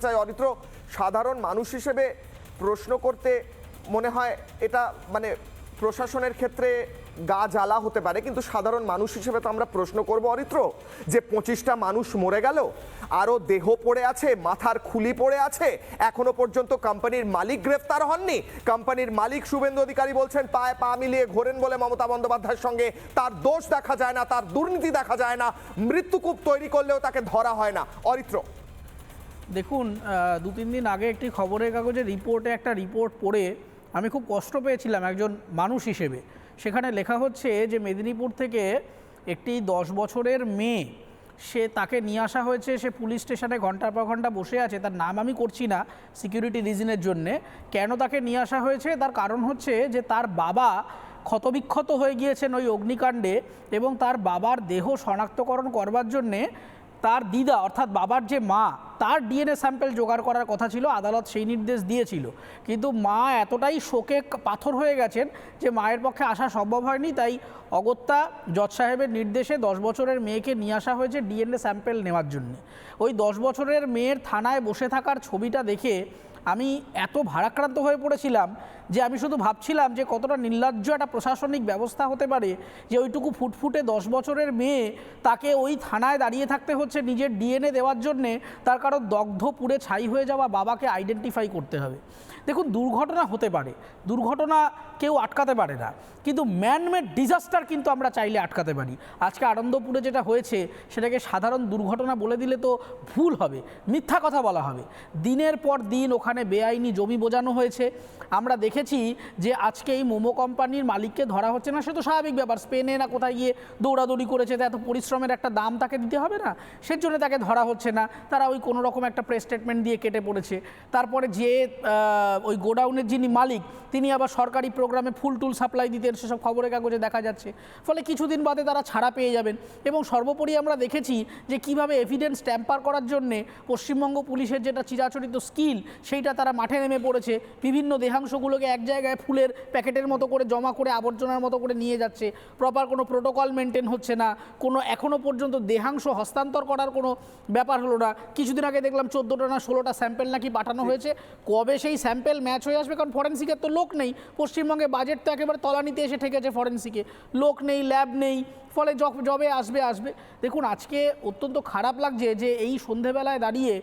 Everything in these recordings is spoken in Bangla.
চাই অরিত্র, সাধারণ মানুষ হিসেবে প্রশ্ন করতে মনে হয় এটা মানে প্রশাসনের ক্ষেত্রে গা জ্বালা হতে পারে, কিন্তু সাধারণ মানুষ হিসেবে তো আমরা প্রশ্ন করব অরিত্র, যে 25টা মানুষ মরে গেল, আরও দেহ পড়ে আছে, মাথার খুলি পড়ে আছে, এখনো পর্যন্ত কোম্পানির মালিক গ্রেফতার হননি। কোম্পানির মালিক শুভেন্দু অধিকারী বলছেন পায়ে পা মিলিয়ে ঘোরেন বলে মমতা বন্দ্যোপাধ্যায়ের সঙ্গে, তার দোষ দেখা যায় না, তার দুর্নীতি দেখা যায় না, মৃত্যুকূপ তৈরি করলেও তাকে ধরা হয় না। অরিত্র, দেখুন, 2-3 দিন আগে একটি খবরের কাগজে একটা রিপোর্ট পড়ে আমি খুব কষ্ট পেয়েছিলাম একজন মানুষ হিসেবে। সেখানে লেখা হচ্ছে যে মেদিনীপুর থেকে একটি 10 বছরের মেয়ে, তাকে নিয়ে আসা হয়েছে, সে পুলিশ স্টেশনে ঘন্টার পর ঘন্টা বসে আছে। তার নাম আমি করছি না সিকিউরিটি রিজনের জন্যে। কেন তাকে নিয়ে আসা হয়েছে, তার কারণ হচ্ছে যে তার বাবা ক্ষতবিক্ষত হয়ে গিয়েছেন ওই অগ্নিকাণ্ডে, এবং তার বাবার দেহ শনাক্তকরণ করবার জন্যে তার দিদা অর্থাৎ বাবার যে মা, তার ডিএনএ স্যাম্পেল জোগাড় করার কথা ছিল। আদালত সেই নির্দেশ দিয়েছিল, কিন্তু মা এতটাই শোকে পাথর হয়ে গেছেন যে মায়ের পক্ষে আসা সম্ভব হয়নি। তাই অগত্যা জজ সাহেবের নির্দেশে 10 বছরের মেয়েকে নিয়ে আসা হয়েছে ডিএনএ স্যাম্পেল নেওয়ার জন্য। ওই 10 বছরের মেয়ের থানায় বসে থাকার ছবিটা দেখে আমি এত ভারাক্রান্ত হয়ে পড়েছিলাম যে আমি শুধু ভাবছিলাম যে কতটা নির্লজ্জ একটা প্রশাসনিক ব্যবস্থা হতে পারে যে ওইটুকু ফুটফুটে 10 বছরের মেয়ে, তাকে ওই থানায় দাঁড়িয়ে থাকতে হচ্ছে নিজের ডিএনএ দেওয়ার জন্যে, তার কারণ দগ্ধ পুড়ে ছাই হয়ে যাওয়া বাবাকে আইডেন্টিফাই করতে হবে। দেখুন, দুর্ঘটনা হতে পারে, দুর্ঘটনা কেউ আটকাতে পারে না, কিন্তু ম্যানমেড ডিজাস্টার কিন্তু আমরা চাইলে আটকাতে পারি। আজকে আনন্দপুরে যেটা হয়েছে সেটাকে সাধারণ দুর্ঘটনা বলে দিলে তো ভুল হবে, মিথ্যা কথা বলা হবে। দিনের পর দিন ওখানে বেআইনি জমি বোঝানো হয়েছে। আমরা দেখেছি যে আজকে এই মোমো কোম্পানির মালিককে ধরা হচ্ছে না, সে তো স্বাভাবিক ব্যাপার, স্পেনে না কোথায় গিয়ে দৌড়াদৌড়ি করেছে, এত পরিশ্রমের একটা দাম তাকে দিতে হবে না, সেজন্য তাকে ধরা হচ্ছে না। তারা ওই কোনো রকম একটা প্রেস স্টেটমেন্ট দিয়ে কেটে পড়েছে। তারপরে যে ওই গোডাউনের যিনি মালিক, তিনি আবার সরকারি প্রোগ্রামে ফুল টুল সাপ্লাই দিতেন, সেসব খবরের কাগজে দেখা যাচ্ছে। ফলে কিছুদিন বাদে তারা ছাড়া পেয়ে যাবেন। এবং সর্বোপরি আমরা দেখেছি যে কিভাবে এভিডেন্স ট্যাম্পার করার জন্যে পশ্চিমবঙ্গ পুলিশের যেটা চিরাচরিত স্কিল, সেইটা তারা মাঠে নেমে পড়েছে। বিভিন্ন দেহাংশগুলোকে এক জায়গায় ফুলের প্যাকেটের মতো করে জমা করে আবর্জনার মতো করে নিয়ে যাচ্ছে। প্রপার কোনো প্রোটোকল মেনটেন হচ্ছে না, কোনো এখনও পর্যন্ত দেহাংশ হস্তান্তর করার কোনো ব্যাপার হলো না। কিছুদিন আগে দেখলাম 14টা না 16টা স্যাম্পেল নাকি পাঠানো হয়েছে। কবে সেই স্যাম্পেল ম্যাচ হয়ে আসবে? কারণ ফরেন্সিকের তো লোক নেই। পশ্চিমবঙ্গে বাজেট তো একেবারে তলানিতে এসে ঠেকেছে, ফরেন্সিকে লোক নেই, ল্যাব নেই। ফলে যবে আসবে। দেখুন, আজকে অত্যন্ত খারাপ লাগছে যে এই সন্ধেবেলায় দাঁড়িয়ে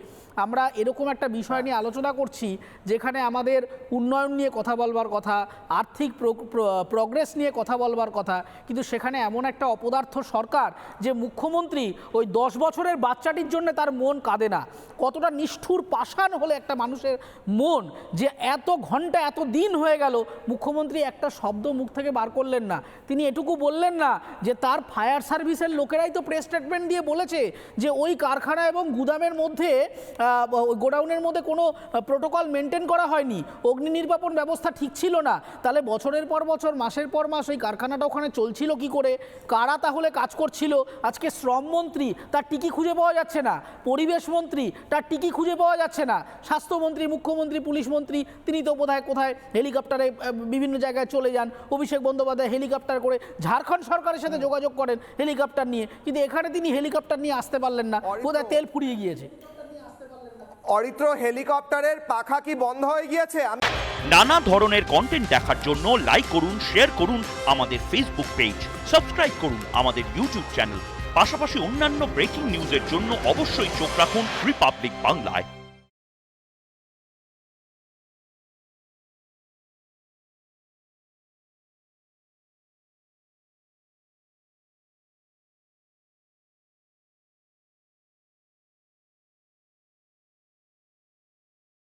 আমরা এরকম একটা বিষয় নিয়ে আলোচনা করছি যেখানে আমাদের উন্নয়ন নিয়ে কথা বলবার কথা, আর্থিক প্রগ্রেস নিয়ে কথা বলবার কথা, কিন্তু সেখানে এমন একটা অপদার্থ সরকার যে মুখ্যমন্ত্রী ওই 10 বছরের বাচ্চাটির জন্য তার মন কাঁদে না। কতটা নিষ্ঠুর পাষাণ হলে একটা মানুষের মন, যে এত ঘন্টা এত দিন হয়ে গেল মুখ্যমন্ত্রী একটা শব্দ মুখ থেকে বার করলেন না। তিনি এটুকু বললেন না যে তার ফায়ার সার্ভিসের লোকেরাই তো প্রেস স্টেটমেন্ট দিয়ে বলেছে যে ওই কারখানা এবং গুদামের মধ্যে, গোডাউনের মধ্যে কোনো প্রোটোকল মেনটেন করা হয়নি, অগ্নি নির্বাপন ব্যবস্থা ঠিক ছিল না। তাহলে বছরের পর বছর, মাসের পর মাস ওই কারখানাটা ওখানে চলছিল কি করে? কারা তাহলে কাজ করছিল? আজকে শ্রমমন্ত্রী, তার টিকি খুঁজে পাওয়া যাচ্ছে না। পরিবেশ মন্ত্রী, তার টিকি খুঁজে পাওয়া যাচ্ছে না। স্বাস্থ্যমন্ত্রী, মুখ্যমন্ত্রী, পুলিশ মন্ত্রী, তিনি তো কোথায় হেলিকপ্টারে বিভিন্ন জায়গায় চলে যান। অভিষেক বন্দ্যোপাধ্যায় হেলিকপ্টার করে ঝাড়খণ্ড সরকারের সাথে যোগাযোগ করেন হেলিকপ্টার নিয়ে, কিন্তু এখানে তিনি হেলিকপ্টার নিয়ে আসতে পারলেন না, বোধহয় তেল ফুরিয়ে গিয়েছে। অরিত্র, হেলিকপ্টারের পাখা কি বন্ধ হয়ে গিয়েছে? নানা ধরনের কন্টেন্ট দেখার জন্য লাইক করুন, শেয়ার করুন আমাদের ফেসবুক পেজ, সাবস্ক্রাইব করুন আমাদের ইউটিউব চ্যানেল। পাশাপাশি অন্যান্য ব্রেকিং নিউজের জন্য অবশ্যই চোখ রাখুন রিপাবলিক বাংলায়।